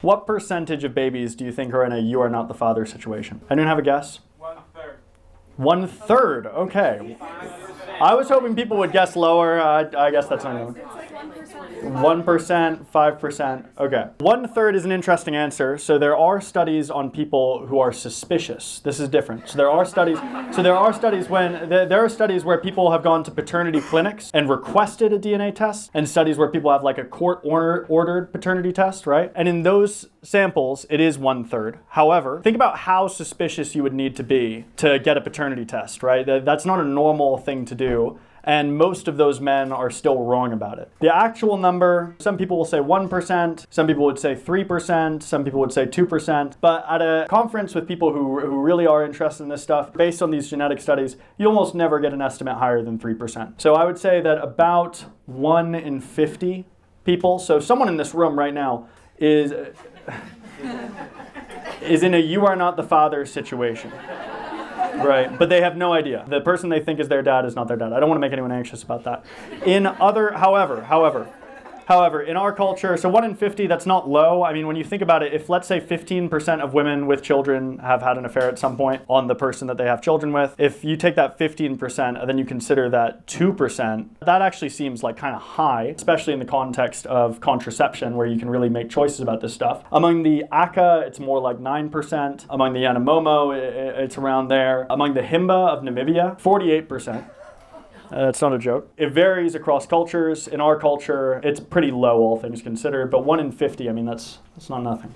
What percentage of babies do you think are in a you are not the father situation? Anyone have a guess? 1/3. 1/3, okay. I was hoping people would guess lower. I guess that's not going to. 1%, 5%. Okay. 1/3 is an interesting answer. So there are studies on people who are suspicious. This is different. So there are studies. There are studies where people have gone to paternity clinics and requested a DNA test, and studies where people have like a court-ordered paternity test, right? And in those samples, it is 1/3. However, think about how suspicious you would need to be to get a paternity test, right? That's not a normal thing to do. And most of those men are still wrong about it. The actual number, some people will say 1%, some people would say 3%, some people would say 2%. But at a conference with people who really are interested in this stuff, based on these genetic studies, you almost never get an estimate higher than 3%. So I would say that about 1 in 50 people, so someone in this room right now is in a you are not the father situation. Right, but they have no idea. The person they think is their dad is not their dad. I don't want to make anyone anxious about that. However, in our culture, so 1 in 50, that's not low. I mean, when you think about it, if let's say 15% of women with children have had an affair at some point on the person that they have children with, if you take that 15% and then you consider that 2%, that actually seems like kind of high, especially in the context of contraception where you can really make choices about this stuff. Among the Aka, it's more like 9%. Among the Yanomamo, it's around there. Among the Himba of Namibia, 48%. That's not a joke. It varies across cultures. In our culture, it's pretty low, all things considered. But 1 in 50, I mean, that's not nothing.